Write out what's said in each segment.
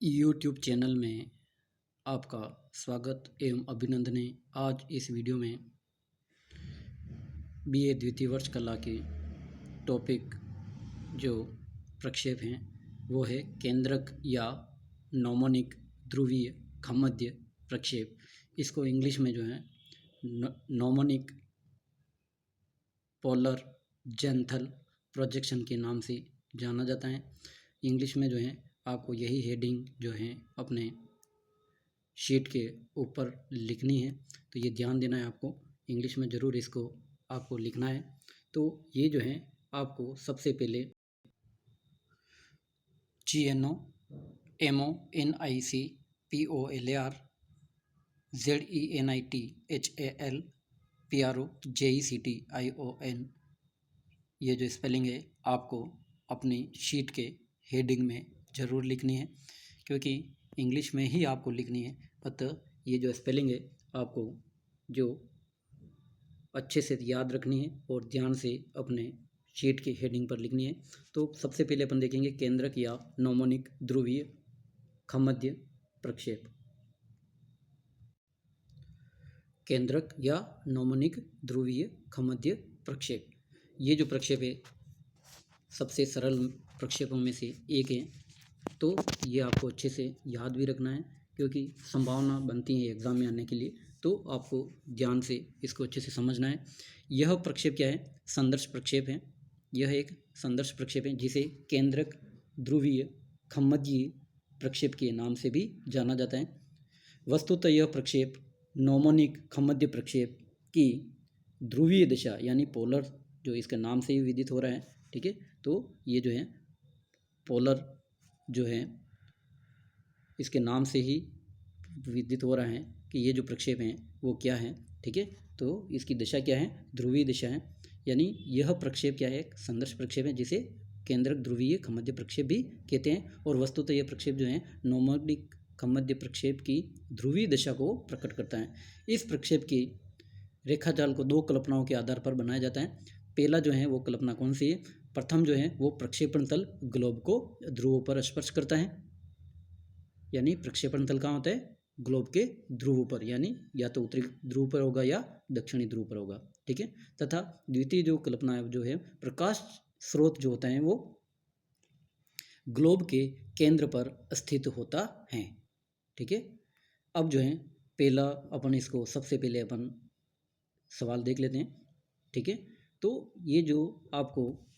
YouTube channel में आपका स्वागत एवं अभिनंदन है। आज इस वीडियो में बीए द्वितीय वर्ष कला के टॉपिक जो प्रक्षेप हैं वो है केंद्रक या नॉमोनिक ध्रुवीय खमध्य प्रक्षेप। इसको इंग्लिश में जो है नॉमोनिक पोलर जेंथल प्रोजेक्शन के नाम से जाना जाता है। इंग्लिश में जो है आपको यही हेडिंग जो है अपने शीट के ऊपर लिखनी है, तो ये ध्यान देना है आपको। इंग्लिश में ज़रूर इसको आपको लिखना है। तो ये जो है आपको सबसे पहले GNO MO NIC POLAR ZENIT HAL PRO JECT ION ये जो स्पेलिंग है आपको अपनी शीट के हेडिंग में ज़रूर लिखनी है, क्योंकि इंग्लिश में ही आपको लिखनी है। अतः ये जो स्पेलिंग है आपको जो अच्छे से याद रखनी है और ध्यान से अपने शीट के हेडिंग पर लिखनी है। तो सबसे पहले अपन देखेंगे केंद्रक या नॉमोनिक ध्रुवीय खमध्य प्रक्षेप। केंद्रक या नॉमोनिक ध्रुवीय खमध्य प्रक्षेप, ये जो प्रक्षेप है सबसे सरल प्रक्षेपों में से एक है। तो ये आपको अच्छे से याद भी रखना है, क्योंकि संभावना बनती है एग्ज़ाम में आने के लिए, तो आपको ध्यान से इसको अच्छे से समझना है। यह प्रक्षेप क्या है? संदर्श प्रक्षेप है। यह एक संदर्श प्रक्षेप है जिसे केंद्रक ध्रुवीय खमध्य प्रक्षेप के नाम से भी जाना जाता है। वस्तुतः यह प्रक्षेप नॉमोनिक खमध्य प्रक्षेप की ध्रुवीय दिशा यानी पोलर, जो इसके नाम से ही विदित हो रहा है, ठीक है। तो ये जो है पोलर जो है इसके नाम से ही विदित हो रहा है कि ये जो प्रक्षेप हैं वो क्या है, ठीक है। तो इसकी दिशा क्या है? ध्रुवीय दिशा है। यानी यह प्रक्षेप क्या है? एक संदर्श प्रक्षेप है जिसे केंद्रक ध्रुवीय खमध्य प्रक्षेप भी कहते हैं। और वस्तुतः यह प्रक्षेप जो है नॉमोनिक खमध्य प्रक्षेप की ध्रुवीय दिशा को प्रकट करता है। इस प्रक्षेप की रेखाजाल को दो कल्पनाओं के आधार पर बनाया जाता है। पहला जो है वो कल्पना कौन सी है? प्रथम जो है वो प्रक्षेपण तल ग्लोब को ध्रुवों पर स्पर्श करता है, यानी प्रक्षेपण तल कहाँ होता है? ग्लोब के ध्रुवों पर, यानी या तो उत्तरी ध्रुव पर होगा या दक्षिणी ध्रुव पर होगा, ठीक है। तथा द्वितीय जो कल्पना जो है प्रकाश स्रोत जो होता है वो ग्लोब के केंद्र पर स्थित होता है, ठीक है। अब जो है पहला अपन इसको सबसे पहले अपन सवाल देख लेते हैं, ठीक है। तो ये जो आपको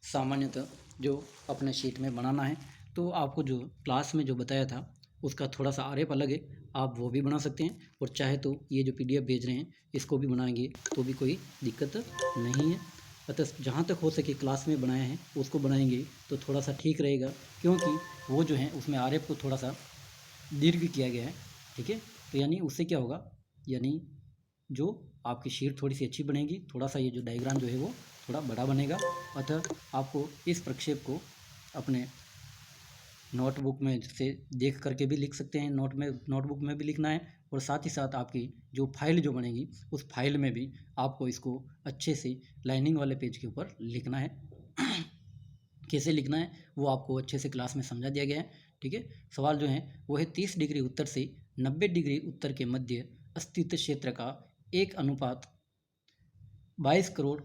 सामान्यतः जो अपने शीट में बनाना है, तो आपको जो क्लास में जो बताया था उसका थोड़ा सा आरेप अलग है, आप वो भी बना सकते हैं। और चाहे तो ये जो PDF भेज रहे हैं इसको भी बनाएंगे तो भी कोई दिक्कत नहीं है। अतः जहाँ तक हो सके क्लास में बनाया है उसको बनाएंगे तो थोड़ा सा ठीक रहेगा, क्योंकि वो जो है उसमें आरेप को थोड़ा सा दीर्घ किया गया है, ठीक है। तो यानी उससे क्या होगा, यानी जो आपकी शीट थोड़ी सी अच्छी बनेगी, थोड़ा सा ये जो डायग्राम जो है वो थोड़ा बड़ा बनेगा। अतः आपको इस प्रक्षेप को अपने नोटबुक में से देख करके भी लिख सकते हैं, नोटबुक में भी लिखना है, और साथ ही साथ आपकी जो फाइल जो बनेगी उस फाइल में भी आपको इसको अच्छे से लाइनिंग वाले पेज के ऊपर लिखना है। कैसे लिखना है वो आपको अच्छे से क्लास में समझा दिया गया है, ठीक है। सवाल जो है वो है 30 डिग्री उत्तर से 90 डिग्री उत्तर के मध्य स्थित क्षेत्र का 1:22 करोड़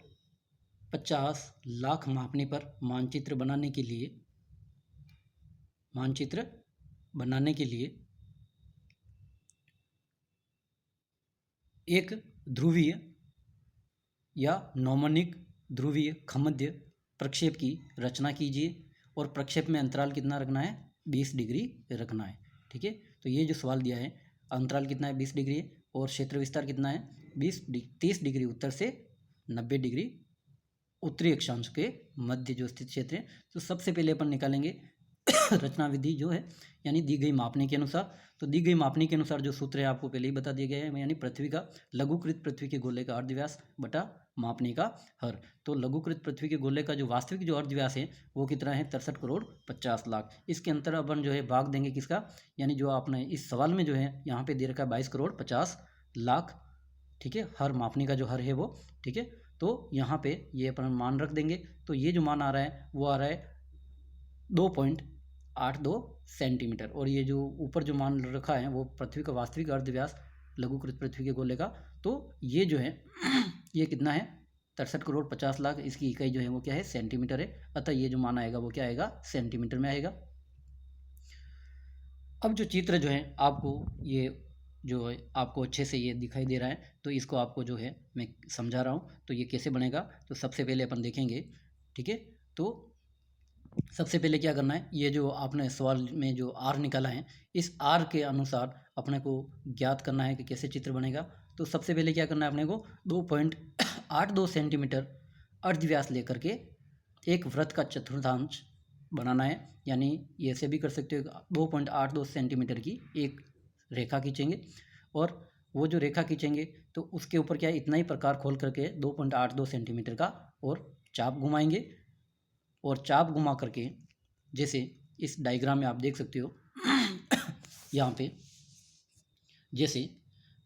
50 लाख मापने पर मानचित्र बनाने के लिए एक ध्रुवीय या नॉमोनिक ध्रुवीय खमध्य प्रक्षेप की रचना कीजिए। और प्रक्षेप में अंतराल कितना रखना है? 20 डिग्री रखना है, ठीक है। तो ये जो सवाल दिया है अंतराल कितना है? 20 डिग्री है, और क्षेत्र विस्तार कितना है? 30 डिग्री उत्तर से 90 डिग्री उत्तरी अक्षांश के मध्य जो स्थित क्षेत्र है। तो सबसे पहले अपन निकालेंगे रचना विधि जो है, यानी दी गई मापने के अनुसार। तो दी गई मापने के अनुसार जो सूत्र है आपको पहले ही बता दिया गया है, यानी पृथ्वी का लघुकृत पृथ्वी के गोले का अर्धव्यास बटा मापने का हर। तो लघुकृत पृथ्वी के गोले का जो वास्तविक जो अर्धव्यास है वो कितना है? 63 करोड़ 50 लाख। इसके अंतर अपन जो है भाग देंगे किसका, यानी जो आपने इस सवाल में जो है यहाँ पे दे रखा है 22 करोड़ 50 लाख, ठीक है। हर मापने का जो हर है वो, ठीक है। तो यहाँ पे ये अपन मान रख देंगे। तो ये जो मान आ रहा है वो आ रहा है 2.1 सेंटीमीटर। और ये जो ऊपर जो मान रखा है वो पृथ्वी का वास्तविक अर्धव्यास लघुकृत पृथ्वी के गोले का, तो ये जो है ये कितना है 63,50,00,000। इसकी इकाई जो है वो क्या है सेंटीमीटर है, अतः ये जो मान आएगा वो क्या आएगा सेंटीमीटर में आएगा। अब जो चित्र जो है आपको ये जो है आपको अच्छे से ये दिखाई दे रहा है, तो इसको आपको जो है मैं समझा रहा हूँ। तो ये कैसे बनेगा, तो सबसे पहले अपन देखेंगे, ठीक है। तो सबसे पहले क्या करना है, ये जो आपने सवाल में जो आर निकाला है, इस आर के अनुसार अपने को ज्ञात करना है कि कैसे चित्र बनेगा। तो सबसे पहले क्या करना है अपने को 2.82 सेंटीमीटर अर्धव्यास लेकर के एक वृत्त का चतुर्थांश बनाना है, यानी ये ऐसे भी कर सकते हो 2.82 सेंटीमीटर की एक रेखा खींचेंगे, और वो जो रेखा खींचेंगे तो उसके ऊपर क्या है इतना ही प्रकार खोल करके 2.82 सेंटीमीटर का और चाप घुमाएंगे। और चाप घुमा करके जैसे इस डायग्राम में आप देख सकते हो यहाँ पे, जैसे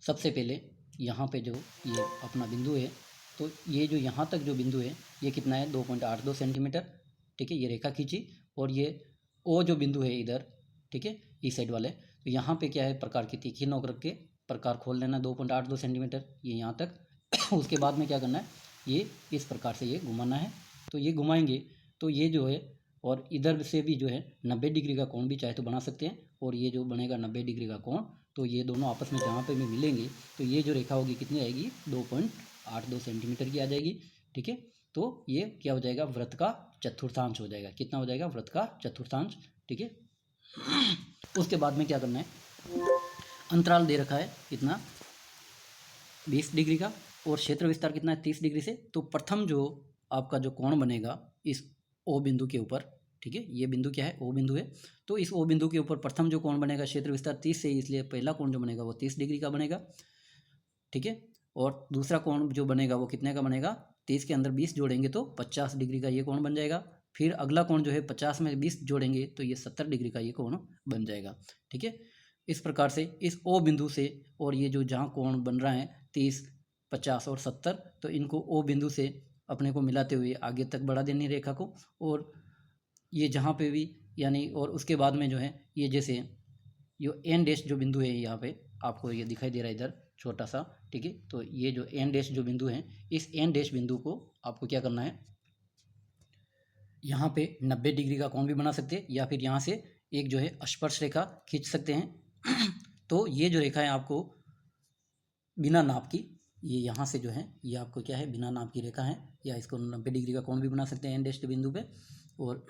सबसे पहले यहाँ पे जो ये अपना बिंदु है, तो ये जो यहाँ तक जो बिंदु है ये कितना है 2.82 सेंटीमीटर, ठीक है। ये रेखा खींची, और ये ओ जो बिंदु है इधर, ठीक है, इस साइड वाले, तो यहाँ पे क्या है प्रकार की तीखी नोक रख के प्रकार खोल लेना 2.82 सेंटीमीटर ये यहाँ तक। उसके बाद में क्या करना है, ये इस प्रकार से ये घुमाना है। तो ये घुमाएंगे तो ये जो है, और इधर से भी जो है 90 डिग्री का कोण भी चाहे तो बना सकते हैं, और ये जो बनेगा 90 डिग्री का कोण, तो ये दोनों आपस में जहाँ पे भी मिलेंगे तो ये जो रेखा होगी कितनी आएगी 2.82 सेंटीमीटर की आ जाएगी, ठीक है। तो ये क्या हो जाएगा वृत्त का चतुर्थांश हो जाएगा। कितना हो जाएगा वृत्त का चतुर्थांश, ठीक है। उसके बाद में क्या करना है, अंतराल दे रखा है कितना 20 डिग्री का, और क्षेत्र विस्तार कितना है 30 डिग्री से। तो प्रथम जो आपका जो कोण बनेगा इस ओ बिंदु के ऊपर, ठीक है, ये बिंदु क्या है ओ बिंदु है, तो इस ओ बिंदु के ऊपर प्रथम जो कोण बनेगा क्षेत्र विस्तार 30 से, इसलिए पहला कोण जो बनेगा वो 30 डिग्री का बनेगा, ठीक है। और दूसरा कोण जो बनेगा वो कितने का बनेगा, 30 के अंदर 20 जोड़ेंगे तो 50 डिग्री का ये कोण बन जाएगा। फिर अगला कोण जो है 50 में 20 जोड़ेंगे तो ये 70 डिग्री का ये कोण बन जाएगा, ठीक है। इस प्रकार से इस ओ बिंदु से, और ये जो जहाँ कोण बन रहा है 30, 50 और 70, तो इनको ओ बिंदु से अपने को मिलाते हुए आगे तक बढ़ा देनी रेखा को, और ये जहाँ पे भी यानी, और उसके बाद में जो है ये जैसे ये एन डैश जो बिंदु है यहाँ पे आपको ये दिखाई दे रहा है इधर छोटा सा, ठीक है। तो ये जो एन डैश जो बिंदु है, इस एन डैश बिंदु को आपको क्या करना है, यहाँ पे 90 डिग्री का कोण भी बना सकते हैं, या फिर यहाँ से एक जो है स्पर्श रेखा खींच सकते हैं। तो ये जो रेखा है आपको बिना नाप की, ये यहाँ से जो है ये आपको क्या है बिना नाप की रेखा है, या इसको 90 डिग्री का कोण भी बना सकते हैं एन डैश बिंदु पे। और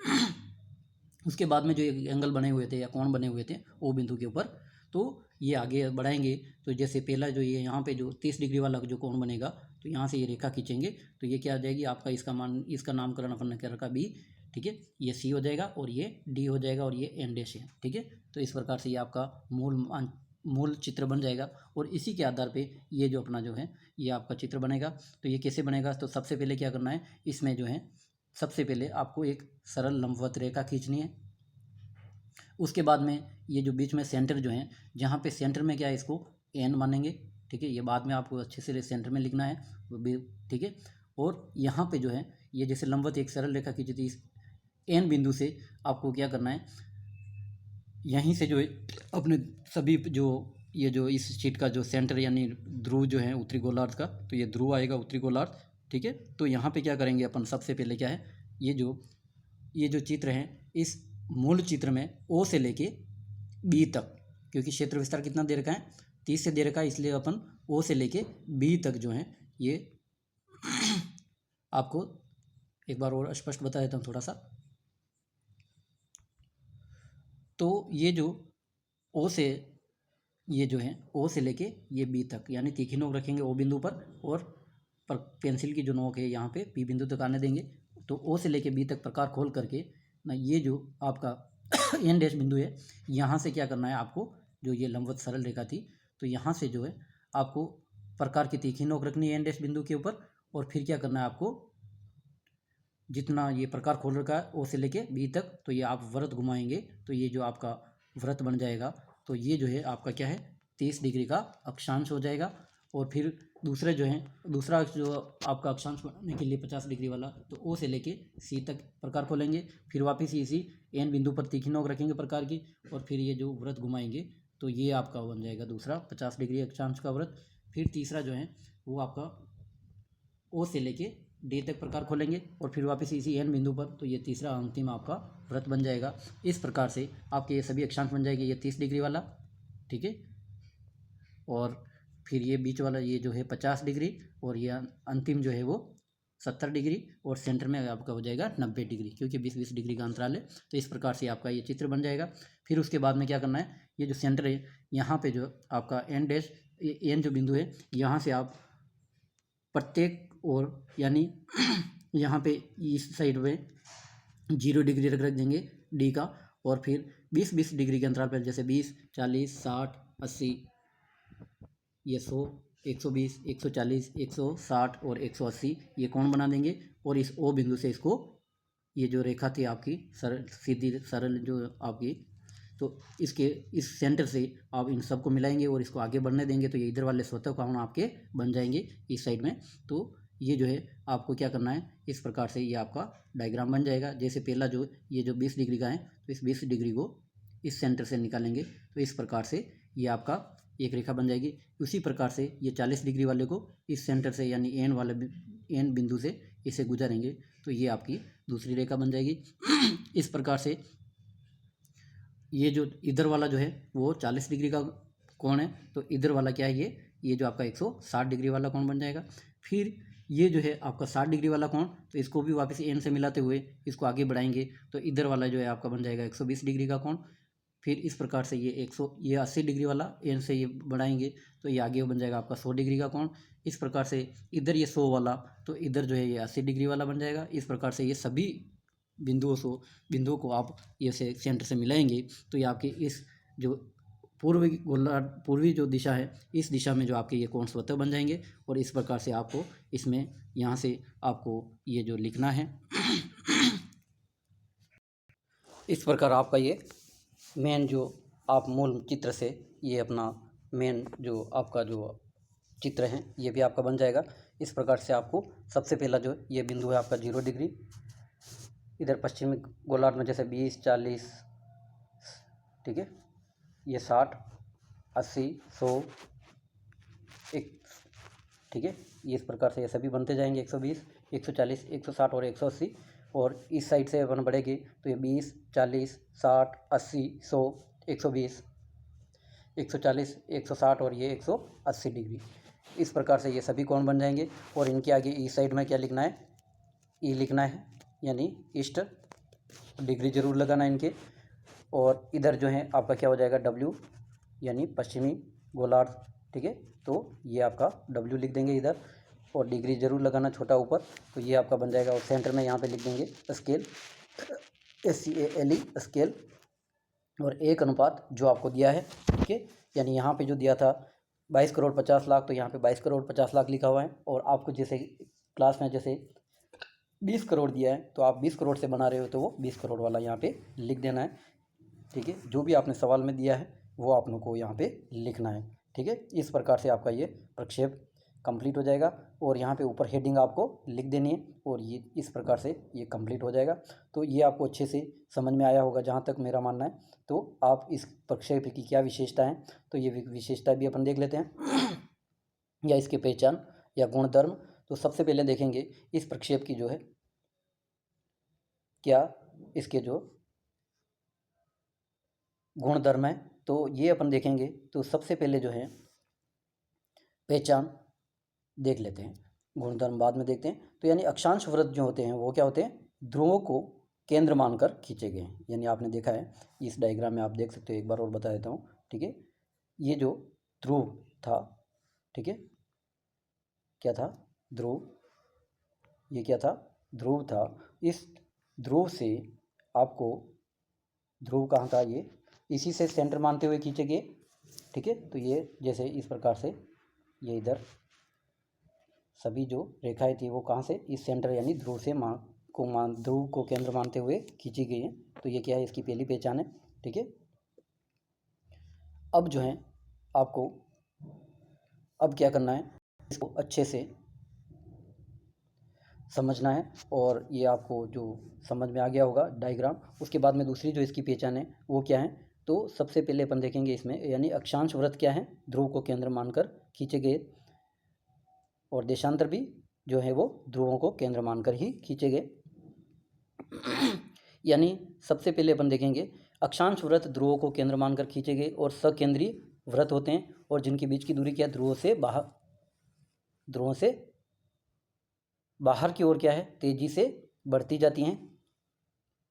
उसके बाद में जो एंगल बने हुए थे या कोण बने हुए थे ओ बिंदु के ऊपर, तो ये आगे बढ़ाएंगे। तो जैसे पहला जो ये यहाँ पे जो 30 डिग्री वाला जो कोण बनेगा, तो यहाँ से ये रेखा खींचेंगे तो ये क्या आ जाएगी आपका, इसका नामकरण अपन ने कर रखा बी, ठीक है। ये सी हो जाएगा और ये डी हो जाएगा और ये एन डैश है, ठीक है। तो इस प्रकार से ये आपका मूल चित्र बन जाएगा, और इसी के आधार पे ये जो अपना जो है ये आपका चित्र बनेगा। तो ये कैसे बनेगा, तो सबसे पहले क्या करना है, इसमें जो है सबसे पहले आपको एक सरल लंबवत रेखा खींचनी है। उसके बाद में ये जो बीच में सेंटर जो है, जहाँ पे सेंटर में क्या है इसको एन मानेंगे, ठीक है। ये बाद में आपको अच्छे से सेंटर में लिखना है वो भी, ठीक है। और यहाँ पे जो है ये जैसे लंबवत एक सरल रेखा खींची थी, इस एन बिंदु से आपको क्या करना है, यहीं से जो है अपने सभी जो ये जो इस शीट का जो सेंटर यानी ध्रुव जो है उत्तरी गोलार्ध का, तो ये ध्रुव आएगा उत्तरी गोलार्ध, ठीक है। तो यहाँ पे क्या करेंगे अपन, सबसे पहले क्या है ये जो चित्र है, इस मूल चित्र में ओ से लेके बी तक, क्योंकि क्षेत्र विस्तार कितना दे रखा है 30 से दे रखा है, इसलिए अपन ओ से लेके बी तक जो है ये आपको एक बार और स्पष्ट बता देता हूँ थोड़ा सा। तो ये जो ओ से ये जो है ओ से लेके ये बी तक, यानी तीखी नोक रखेंगे ओ बिंदु पर, और पेंसिल की जो नोक है यहाँ पे बी बिंदु तक आने देंगे। तो ओ से लेके बी तक प्रकार खोल करके ना ये जो आपका एन डैश बिंदु है, यहाँ से क्या करना है आपको, जो ये लंबवत सरल रेखा थी, तो यहाँ से जो है आपको प्रकार की तीखी नोक रखनी है एन डैश बिंदु के ऊपर, और फिर क्या करना है आपको जितना ये प्रकार खोल रखा है ओ से लेके बी तक, तो ये आप वृत्त घुमाएंगे तो ये जो आपका वृत्त बन जाएगा। तो ये जो है आपका क्या है 30 डिग्री का अक्षांश हो जाएगा। और फिर दूसरा जो आपका अक्षांश बनाने के लिए 50 डिग्री वाला, तो ओ से लेके सी तक प्रकार खोलेंगे, फिर वापस इसी एन बिंदु पर तीखी नोक रखेंगे प्रकार की, और फिर ये जो वृत्त घुमाएंगे तो ये आपका बन जाएगा दूसरा 50 डिग्री अक्षांश का वृत्त। फिर तीसरा जो है वो आपका ओ से लेके डी तक प्रकार खोलेंगे और फिर वापस इसी एन बिंदु पर, तो ये तीसरा अंतिम आपका वृत्त बन जाएगा। इस प्रकार से आपके ये सभी अक्षांश बन जाएंगे। ये 30 डिग्री वाला, ठीक है, और फिर ये बीच वाला ये जो है 50 डिग्री, और ये अंतिम जो है वो 70 डिग्री, और सेंटर में आपका हो जाएगा 90 डिग्री, क्योंकि 20-20 डिग्री का अंतराल है। तो इस प्रकार से आपका ये चित्र बन जाएगा। फिर उसके बाद में क्या करना है, ये जो सेंटर है यहाँ पे जो आपका एन डैश एन जो बिंदु है, यहाँ से आप प्रत्येक और यानी यहाँ पे इस साइड में 0 डिग्री रख देंगे डी का, और फिर 20-20 डिग्री के अंतराल पर, जैसे 20, 40, 60, 80, ये 100, 120, 140, 160 और 180 ये कोण बना देंगे। और इस ओ बिंदु से इसको, ये जो रेखा थी आपकी सरल सीधी सरल जो आपकी, तो इसके इस सेंटर से आप इन सबको मिलाएंगे और इसको आगे बढ़ने देंगे, तो ये इधर वाले स्वतः कोण आपके बन जाएंगे इस साइड में। तो ये जो है आपको क्या करना है, इस प्रकार से ये आपका डायग्राम बन जाएगा। जैसे पहला जो ये जो 20 डिग्री का है, तो इस 20 डिग्री को इस सेंटर से निकालेंगे, तो इस प्रकार से ये आपका एक रेखा बन जाएगी। उसी प्रकार से ये 40 डिग्री वाले को इस सेंटर से यानी एन बिंदु से इसे गुजारेंगे, तो ये आपकी दूसरी रेखा बन जाएगी। इस प्रकार से ये जो इधर वाला जो है वो 40 डिग्री का कोण है, तो इधर वाला क्या है, ये जो आपका 160 डिग्री वाला कोण बन जाएगा। फिर ये जो है आपका 60 डिग्री वाला कोण, तो इसको भी वापस एन से मिलाते हुए इसको आगे बढ़ाएंगे, तो इधर वाला जो है आपका बन जाएगा 120 डिग्री का कोण। फिर इस प्रकार से ये 80 डिग्री वाला एन से ये बढ़ाएंगे, तो ये आगे बन जाएगा आपका 100 डिग्री का कोण। इस प्रकार से इधर ये 100 वाला, तो इधर जो है ये 80 डिग्री वाला बन जाएगा। इस प्रकार से ये सभी बिंदुओं को आप ये से सेंटर से मिलाएंगे, तो ये आपके इस जो पूर्वी जो दिशा है, इस दिशा में जो आपके ये कोण स्वतः बन जाएंगे। और इस प्रकार से आपको इसमें यहाँ से आपको ये जो लिखना है इस प्रकार आपका ये मेन जो आप मूल चित्र से ये अपना मेन जो आपका जो चित्र है ये भी आपका बन जाएगा। इस प्रकार से आपको सबसे पहला जो ये बिंदु है आपका 0 डिग्री, इधर पश्चिमी गोलार्ध में जैसे 20, 40, ठीक है, ये 60, 80, 100, एक, ठीक है, ये इस प्रकार से ये सभी बनते जाएंगे 120, 140, 160 और 180। और इस साइड से अपन बढ़ेंगे तो ये 20, 40, 60, 80, 100, 120, 140, 160 और ये 180 डिग्री। इस प्रकार से ये सभी कोण बन जाएंगे। और इनके आगे इस साइड में क्या लिखना है, ई लिखना है, यानी ईस्ट डिग्री जरूर लगाना है इनके। और इधर जो है आपका क्या हो जाएगा डब्ल्यू, यानी पश्चिमी गोलार्ध, ठीक है, तो ये आपका डब्ल्यू लिख देंगे इधर, और डिग्री जरूर लगाना छोटा ऊपर, तो ये आपका बन जाएगा। और सेंटर में यहाँ पे लिख देंगे स्केल, SCALE स्केल, और 1 अनुपात जो आपको दिया है, ठीक है, यानी यहाँ पे जो दिया था 22 करोड़ 50 लाख, तो यहाँ पे 22 करोड़ 50 लाख लिखा हुआ है। और आपको जैसे क्लास में जैसे 20 करोड़ दिया है, तो आप 20 करोड़ से बना रहे हो, तो वो 20 करोड़ वाला यहाँ पे लिख देना है, ठीक है। जो भी आपने सवाल में दिया है वो आप लोग को यहाँ पे लिखना है, ठीक है। इस प्रकार से आपका ये प्रक्षेप कंप्लीट हो जाएगा। और यहाँ पे ऊपर हेडिंग आपको लिख देनी है, और ये इस प्रकार से ये कंप्लीट हो जाएगा। तो ये आपको अच्छे से समझ में आया होगा जहाँ तक मेरा मानना है। तो आप इस प्रक्षेप की क्या विशेषता है, तो ये विशेषता भी अपन देख लेते हैं या इसके पहचान या गुणधर्म। तो सबसे पहले देखेंगे इस प्रक्षेप की जो है क्या इसके जो गुणधर्म है, तो ये अपन देखेंगे। तो सबसे पहले जो है पहचान देख लेते हैं, गुणधर्म बाद में देखते हैं। तो यानी अक्षांश वृत्त जो होते हैं वो क्या होते हैं, ध्रुवों को केंद्र मानकर खींचे गए हैं। यानी आपने देखा है इस डायग्राम में, आप देख सकते हो, एक बार और बता देता हूँ, ठीक है। ये जो ध्रुव था, ठीक है, क्या था, ध्रुव, ये क्या था, ध्रुव था। इस ध्रुव से आपको, ध्रुव कहाँ था, ये इसी से सेंटर मानते हुए खींचे गए, ठीक है। तो ये जैसे इस प्रकार से ये इधर सभी जो रेखाएं थी वो कहाँ से, इस सेंटर यानी ध्रुव से ध्रुव को केंद्र मानते हुए खींची गई है। तो ये क्या है, इसकी पहली पहचान है, ठीक है। अब जो है आपको अब क्या करना है, इसको अच्छे से समझना है, और ये आपको जो समझ में आ गया होगा डायग्राम। उसके बाद में दूसरी जो इसकी पहचान है वो क्या है, तो सबसे पहले अपन देखेंगे इसमें, यानी अक्षांश वृत्त क्या है, ध्रुव को केंद्र मानकर खींचे गए, और देशांतर भी जो है वो ध्रुवों को केंद्र मानकर ही खींचे गए। यानी सबसे पहले अपन देखेंगे अक्षांश वृत्त ध्रुवों को केंद्र मानकर खींचे गए और सकेंद्रीय वृत्त होते हैं, और जिनके बीच की दूरी क्या है, ध्रुवों से बाहर की ओर क्या है, तेजी से बढ़ती जाती हैं।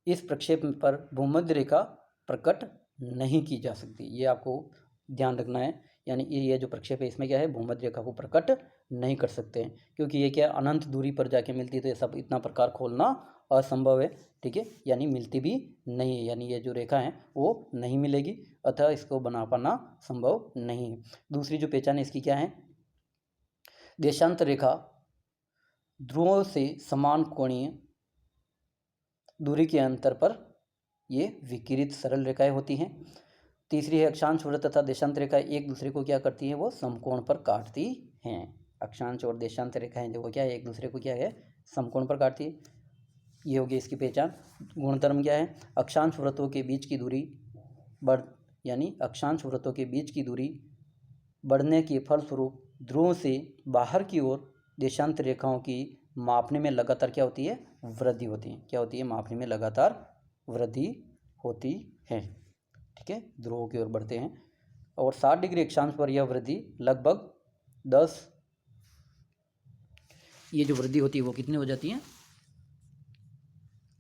इस प्रक्षेप पर भूमध्य रेखा प्रकट नहीं की जा सकती, ये आपको ध्यान रखना है। यानी ये जो प्रक्षेप है इसमें क्या है, भूमध्य रेखा को प्रकट नहीं कर सकते हैं, क्योंकि ये क्या अनंत दूरी पर जाके मिलती है, तो ये सब इतना प्रकार खोलना असंभव है। ठीक है, यानी मिलती भी नहीं है, यानी ये जो रेखा है वो नहीं मिलेगी, अतः इसको बना पाना संभव नहीं है। दूसरी जो पहचान है इसकी क्या है, देशांतर रेखा ध्रुवों से समान कोणीय दूरी के अंतर पर ये विकिरित सरल रेखाएं होती हैं। तीसरी है अक्षांश वृत्त तथा देशांतर रेखाएं एक दूसरे को क्या करती हैं, वो समकोण पर काटती हैं। अक्षांश और देशांतर रेखाएं जो वो क्या है, एक दूसरे को क्या है, समकोण पर काटती है। ये होगी इसकी पहचान। गुणधर्म क्या है, अक्षांश वृत्तों के बीच की दूरी अक्षांश वृत्तों के बीच की दूरी बढ़ने के फलस्वरूप ध्रुवों से बाहर की ओर देशांतर रेखाओं की मापने में लगातार क्या होती है, वृद्धि होती है। क्या होती है, मापने में लगातार वृद्धि होती है। ठीक है, ध्रुवों की ओर बढ़ते हैं, और 60 डिग्री अक्षांश पर यह वृद्धि लगभग 10, ये जो वृद्धि होती है वो कितनी हो जाती है,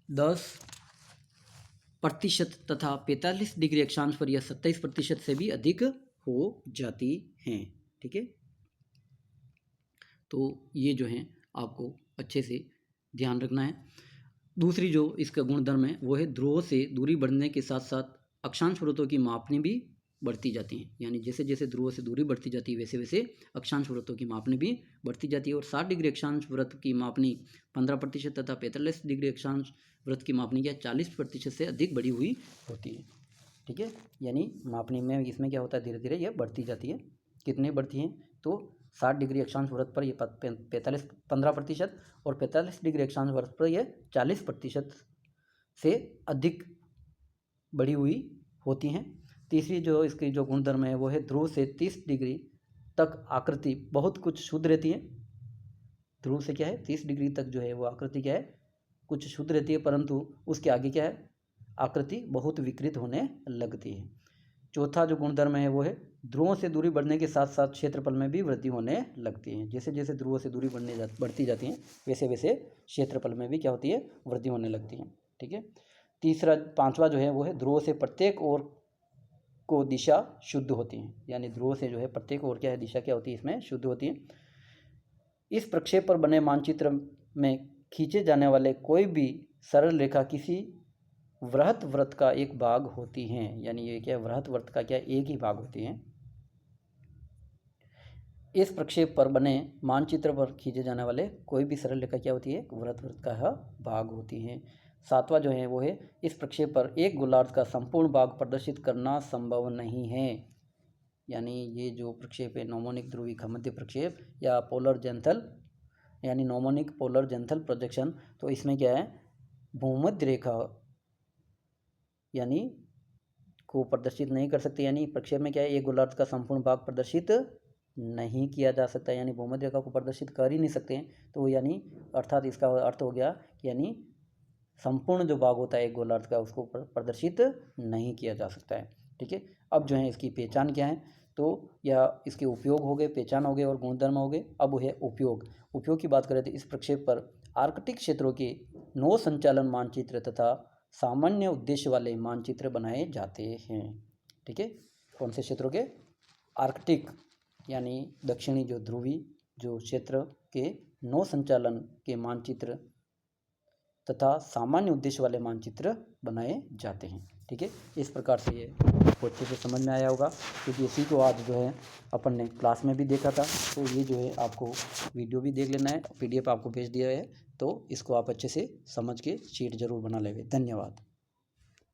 10% तथा 45 डिग्री अक्षांश पर यह 27% से भी अधिक हो जाती हैं। ठीक है, तो ये जो है आपको अच्छे से ध्यान रखना है। दूसरी जो इसका गुणधर्म है वो है ध्रुवों से दूरी बढ़ने के साथ साथ अक्षांश वृत्तों की मापनी भी बढ़ती जाती हैं। यानी जैसे जैसे ध्रुवों से दूरी बढ़ती जाती है वैसे वैसे अक्षांश वृत्तों की मापनी भी बढ़ती जाती है, और 60 डिग्री अक्षांश वृत्त की मापनी 15% तथा 45 डिग्री अक्षांश वृत्त की मापनी क्या 40% से अधिक बढ़ी हुई होती है। ठीक है, यानी मापनी में इसमें क्या होता है, धीरे धीरे ये बढ़ती जाती है। कितनी बढ़ती हैं, तो 60 डिग्री अक्षांश वृत्त पर ये 15% और 45 डिग्री अक्षांश वृत्त पर यह 40% से अधिक बढ़ी हुई होती हैं। तीसरी जो इसकी जो गुणधर्म है वो है ध्रुव से 30 डिग्री तक आकृति बहुत कुछ शुद्ध रहती है। ध्रुव से क्या है, 30 डिग्री तक जो है वो आकृति क्या है, कुछ शुद्ध रहती है, परंतु उसके आगे क्या है, आकृति बहुत विकृत होने लगती है। चौथा जो गुणधर्म है वो है ध्रुवों से दूरी बढ़ने के साथ साथ क्षेत्रफल में भी वृद्धि होने लगती है। जैसे जैसे ध्रुवों से दूरी बढ़ती जाती है वैसे वैसे क्षेत्रफल में भी क्या होती है, वृद्धि होने लगती है। ठीक है, पांचवा जो है वो है ध्रुवों से प्रत्येक ओर को दिशा शुद्ध होती है। यानी ध्रुवों से जो है प्रत्येक ओर क्या है, दिशा क्या होती है, इसमें शुद्ध होती है। इस प्रक्षेप पर बने मानचित्र में खींचे जाने वाले कोई भी सरल रेखा किसी वृहत वृत्त का एक भाग होती हैं। यानी ये क्या, वृहत वृत्त का क्या एक ही भाग होती हैं। इस प्रक्षेप पर बने मानचित्र पर खींचे जाने वाले कोई भी सरल रेखा क्या होती है, वृहत वृत्त का भाग होती हैं। सातवां जो है वो है इस प्रक्षेप पर एक गोलार्ध का संपूर्ण भाग प्रदर्शित करना संभव नहीं है। यानी ये जो प्रक्षेप है नोमोनिक ध्रुवी खमध्य प्रक्षेप या पोलर जेंथल, यानी नोमोनिक पोलर जेंथल प्रोजेक्शन, तो इसमें क्या है, भूमध्य रेखा यानी को प्रदर्शित नहीं कर सकते। यानी प्रक्षेप में क्या है, एक गोलार्ध का संपूर्ण भाग प्रदर्शित नहीं किया जा सकता, यानी भूमध्य रेखा को प्रदर्शित कर ही नहीं सकते हैं। तो यानी अर्थात इसका अर्थ हो गया, यानी संपूर्ण जो भाग होता है एक गोलार्ध का उसको प्रदर्शित नहीं किया जा सकता है। ठीक है, अब जो है इसकी पहचान क्या है, तो या इसके उपयोग हो गए, पहचान हो गए और गुणधर्म हो गए। अब है उपयोग। उपयोग की बात करें तो इस प्रक्षेप पर आर्कटिक क्षेत्रों के 9 संचालन मानचित्र तथा सामान्य उद्देश्य वाले मानचित्र बनाए जाते हैं। ठीक है, कौन से क्षेत्रों के, आर्कटिक यानी दक्षिणी जो ध्रुवी जो क्षेत्र के 9 संचालन के मानचित्र तथा सामान्य उद्देश्य वाले मानचित्र बनाए जाते हैं। ठीक है, इस प्रकार से ये आपको अच्छे से समझ में आया होगा, क्योंकि इसी को आज जो है अपन ने क्लास में भी देखा था। तो ये जो है आपको वीडियो भी देख लेना है, PDF आपको भेज दिया है, तो इसको आप अच्छे से समझ के शीट जरूर बना लेंगे। धन्यवाद।